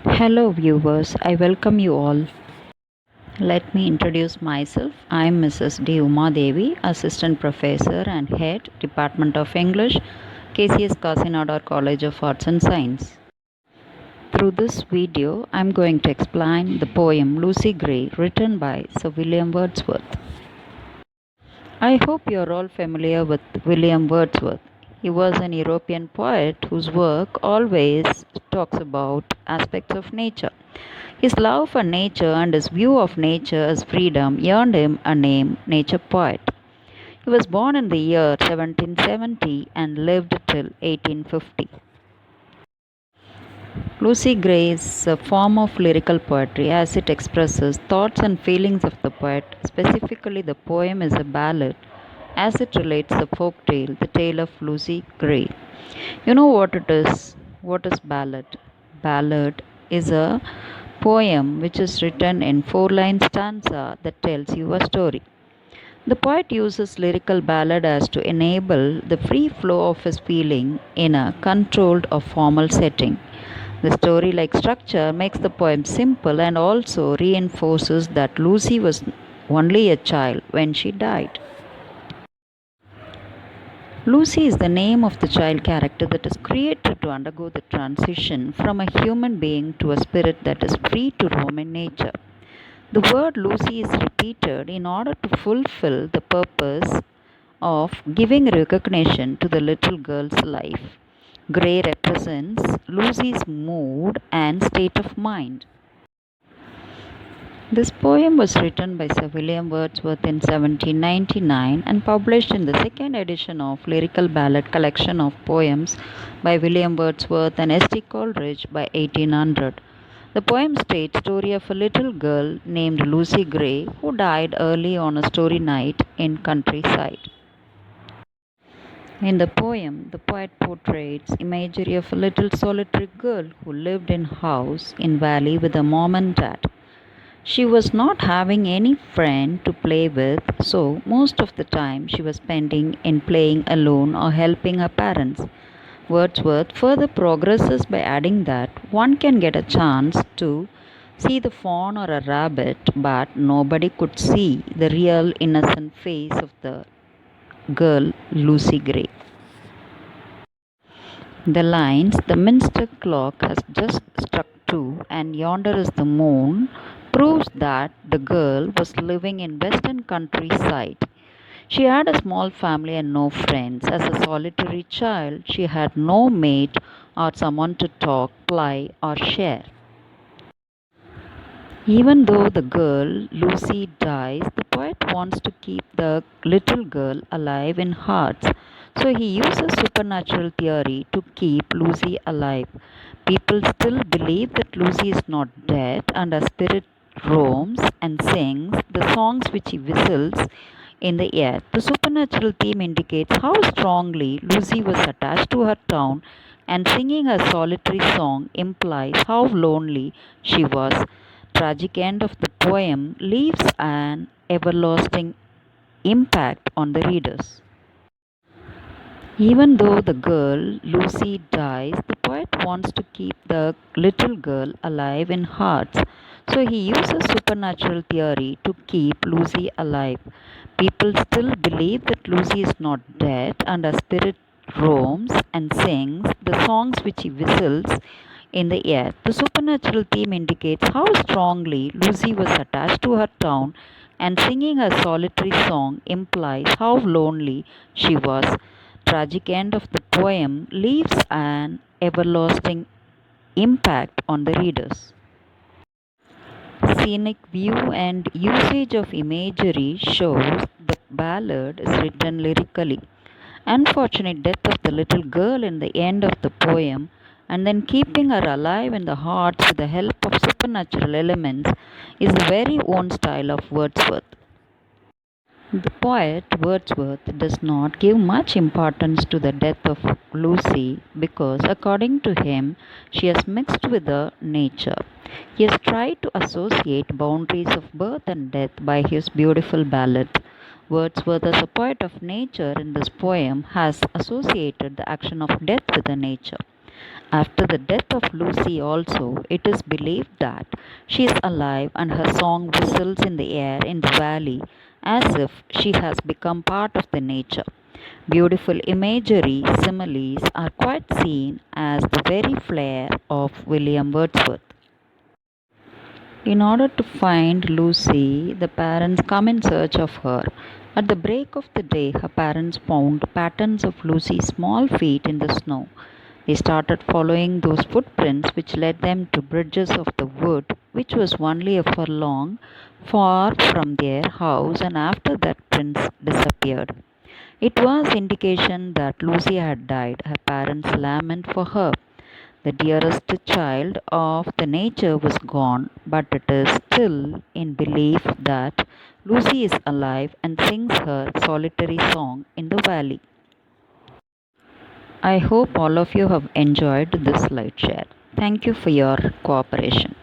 Hello, viewers. I welcome you all. Let me introduce myself. I am Mrs. D. Uma Devi, Assistant Professor and Head, Department of English, KCS Kasinadar College of Arts and Science. Through this video, I am going to explain the poem Lucy Gray, written by Sir William Wordsworth. I hope you are all familiar with William Wordsworth. He was an European poet whose work always talks about aspects of nature. His love for nature and his view of nature as freedom earned him a name, Nature Poet. He was born in the year 1770 and lived till 1850. Lucy Gray is a form of lyrical poetry as it expresses thoughts and feelings of the poet. Specifically, the poem is a ballad as it relates the folk tale, the tale of Lucy Gray. You know what it is? What is ballad? Ballad is a poem which is written in four-line stanza that tells you a story. The poet uses lyrical ballad as to enable the free flow of his feeling in a controlled or formal setting. The story like structure makes the poem simple and also reinforces that Lucy was only a child when she died. Lucy is the name of the child character that is created to undergo the transition from a human being to a spirit that is free to roam in nature. The word Lucy is repeated in order to fulfill the purpose of giving recognition to the little girl's life. Gray represents Lucy's mood and state of mind. This poem was written by Sir William Wordsworth in 1799 and published in the second edition of Lyrical Ballad Collection of Poems by William Wordsworth and S.T. Coleridge by 1800. The poem states the story of a little girl named Lucy Gray who died early on a starry night in countryside. In the poem, the poet portrays imagery of a little solitary girl who lived in a house in valley with a mom and dad. She was not having any friend to play with, so most of the time she was spending in playing alone or helping her parents. Wordsworth further progresses by adding that one can get a chance to see the fawn or a rabbit, but nobody could see the real innocent face of the girl Lucy Gray. The lines, "The minster clock has just struck 2 and yonder is the moon," proves that the girl was living in western countryside. She had a small family and no friends. As a solitary child, she had no mate or someone to talk, play, or share. Even though the girl, Lucy, dies, the poet wants to keep the little girl alive in hearts. So he uses supernatural theory to keep Lucy alive. People still believe that Lucy is not dead and her spirit roams and sings the songs which he whistles in the air. The supernatural theme indicates how strongly Lucy was attached to her town, and singing her solitary song implies how lonely she was. Tragic end of the poem leaves an everlasting impact on the readers. Even though the girl, Lucy, dies, the poet wants to keep the little girl alive in hearts. So he uses supernatural theory to keep Lucy alive. People still believe that Lucy is not dead and her spirit roams and sings the songs which he whistles in the air. The supernatural theme indicates how strongly Lucy was attached to her town, and singing her solitary song implies how lonely she was. Tragic end of the poem leaves an everlasting impact on the readers. Scenic view and usage of imagery shows the ballad is written lyrically. Unfortunate death of the little girl in the end of the poem, and then keeping her alive in the hearts with the help of supernatural elements, is the very own style of Wordsworth. The poet Wordsworth does not give much importance to the death of Lucy because, according to him, she has mixed with the nature. He has tried to associate boundaries of birth and death by his beautiful ballad. Wordsworth, as a poet of nature in this poem, has associated the action of death with the nature. After the death of Lucy, also, it is believed that she is alive and her song whistles in the air in the valley as if she has become part of the nature. Beautiful imagery similes are quite seen as the very flair of William Wordsworth. In order to find Lucy, the parents come in search of her. At the break of the day, her parents found patterns of Lucy's small feet in the snow. They started following those footprints which led them to Bridges of the Wood, which was only a furlong far from their house, and after that prince disappeared. It was indication that Lucy had died. Her parents lament for her. The dearest child of the nature was gone, but it is still in belief that Lucy is alive and sings her solitary song in the valley. I hope all of you have enjoyed this slide share. Thank you for your cooperation.